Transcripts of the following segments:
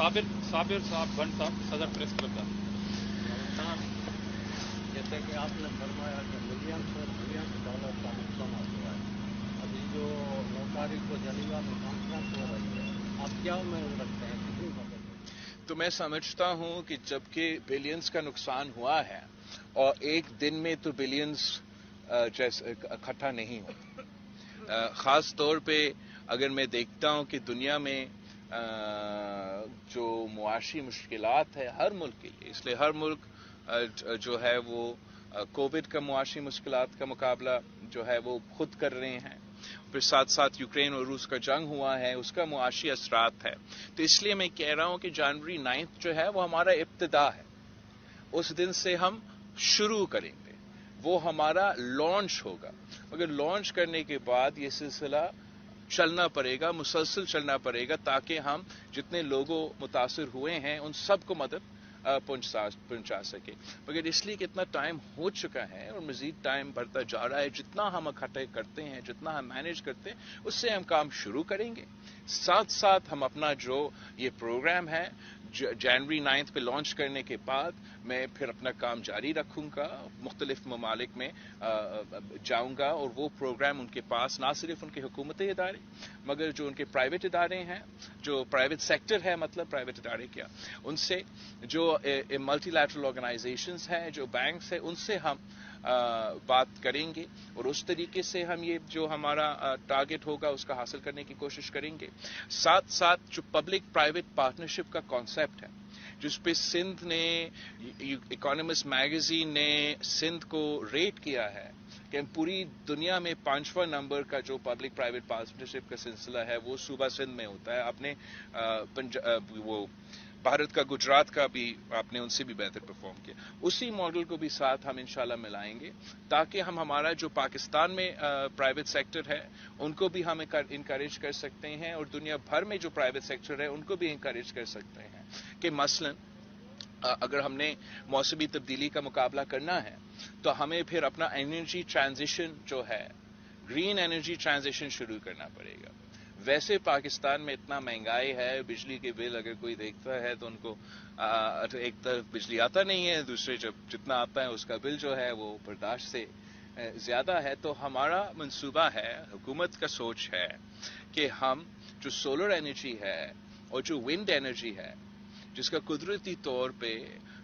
साबिर साहब भट्ट साहब सदर प्रेस क्लब का। जैसे कि आपने फरमाया कि मिलियंस डॉलर का नुकसान हुआ है, अभी जो 9 तारीख को जनीवा में कॉन्फ्रेंस हो रही है, आप क्या उम्मीद रखते हैं, कितनी मदद? तो मैं समझता हूं कि जबकि बिलियंस का नुकसान हुआ है और एक दिन में तो बिलियंस जैसे इकट्ठा नहीं होता, खास तौर पे अगर मैं देखता हूं कि दुनिया में जो मुआशी मुश्किलात है हर मुल्क के लिए, इसलिए हर मुल्क जो है वो कोविड का मुआशी मुश्किलात का मुकाबला जो है वो खुद कर रहे हैं। फिर साथ साथ यूक्रेन और रूस का जंग हुआ है, उसका मुआशी असरात है। तो इसलिए मैं कह रहा हूं कि जनवरी 9 जो है वो हमारा इब्तिदा है, उस दिन से हम शुरू करेंगे, वो हमारा लॉन्च होगा। मगर लॉन्च करने के बाद ये सिलसिला चलना पड़ेगा, मुसलसल चलना पड़ेगा, ताकि हम जितने लोगों मुतासिर हुए हैं उन सबको मदद पहुंचा सके। मगर इसलिए कि इतना टाइम हो चुका है और मजीद टाइम बढ़ता जा रहा है, जितना हम इकट्ठे करते हैं, जितना हम मैनेज करते हैं, उससे हम काम शुरू करेंगे। साथ साथ हम अपना जो ये प्रोग्राम है जनवरी 9 पे लॉन्च करने के बाद मैं फिर अपना काम जारी रखूंगा, मुख्तलिफ ममालिक में जाऊंगा और वो प्रोग्राम उनके पास ना सिर्फ उनके हुकूमती इदारे मगर जो उनके प्राइवेट इदारे हैं, जो प्राइवेट सेक्टर है, मतलब प्राइवेट इदारे क्या, उनसे जो मल्टीलैटरल ऑर्गेनाइजेशंस हैं, जो बैंक्स हैं, उनसे हम बात करेंगे और उस तरीके से हम ये जो हमारा टारगेट होगा उसका हासिल करने की कोशिश करेंगे। साथ साथ जो पब्लिक प्राइवेट पार्टनरशिप का कॉन्सेप्ट है, जिस पे सिंध ने, इकोनॉमिस्ट मैगजीन ने सिंध को रेट किया है कि पूरी दुनिया में 5वां नंबर का जो पब्लिक प्राइवेट पार्टनरशिप का सिलसिला है वो सूबा सिंध में होता है। आपने वो भारत का गुजरात का भी आपने उनसे भी बेहतर परफॉर्म किया। उसी मॉडल को भी साथ हम इंशाल्लाह मिलाएंगे ताकि हम हमारा जो पाकिस्तान में प्राइवेट सेक्टर है उनको भी हम इंकरेज कर सकते हैं और दुनिया भर में जो प्राइवेट सेक्टर है उनको भी इंकरेज कर सकते हैं कि मसलन अगर हमने मौसमी तब्दीली का मुकाबला करना है तो हमें फिर अपना एनर्जी ट्रांजिशन जो है, ग्रीन एनर्जी ट्रांजिशन शुरू करना पड़ेगा। वैसे पाकिस्तान में इतना महंगाई है, बिजली के बिल अगर कोई देखता है तो उनको एक तरफ बिजली आता नहीं है, दूसरे जब जितना आता है उसका बिल जो है वो बर्दाश्त से ज्यादा है। तो हमारा मंसूबा है, हुकूमत का सोच है कि हम जो सोलर एनर्जी है और जो विंड एनर्जी है, जिसका कुदरती तौर पे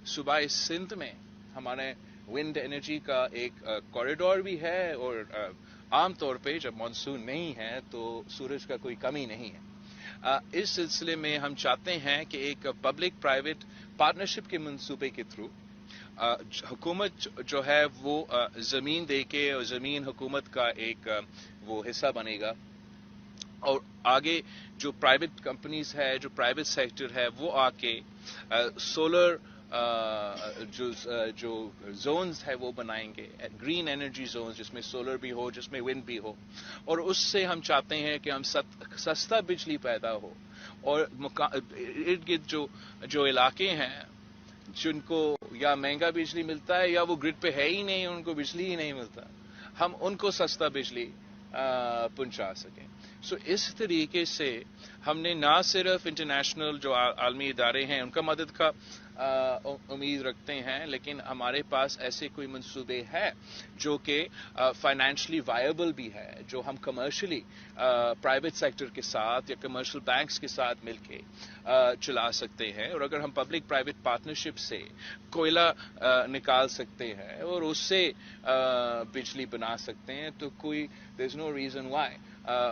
सूबाए सिंध में हमारे विंड एनर्जी का एक कॉरिडोर भी है और आम तौर पे जब मानसून नहीं है तो सूरज का कोई कमी नहीं है। इस सिलसिले में हम चाहते हैं कि एक पब्लिक प्राइवेट पार्टनरशिप के मंसूबे के थ्रू हुकूमत जो है वो जमीन देके और जमीन हुकूमत का एक वो हिस्सा बनेगा और आगे जो प्राइवेट कंपनीज है, जो प्राइवेट सेक्टर है, वो आके सोलर जो जोन्स है वो बनाएंगे, ग्रीन एनर्जी जोन्स, जिसमें सोलर भी हो, जिसमें विंड भी हो, और उससे हम चाहते हैं कि हम सस्ता बिजली पैदा हो और इर्द गिर्द जो इलाके हैं जिनको या महंगा बिजली मिलता है या वो ग्रिड पे है ही नहीं, उनको बिजली ही नहीं मिलता, हम उनको सस्ता बिजली पहुंचा सकें। सो इस तरीके से हमने ना सिर्फ इंटरनेशनल जो आलमी इदारे हैं उनका मदद का उम्मीद रखते हैं, लेकिन हमारे पास ऐसे कोई मंसूबे हैं जो कि फाइनेंशियली वायबल भी है, जो हम कमर्शियली प्राइवेट सेक्टर के साथ या कमर्शियल बैंक्स के साथ मिलके चला सकते हैं। और अगर हम पब्लिक प्राइवेट पार्टनरशिप से कोयला निकाल सकते हैं और उससे बिजली बना सकते हैं तो कोई there is no reason why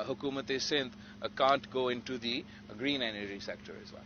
हुकूमत Sindh can't go into the green energy sector as well.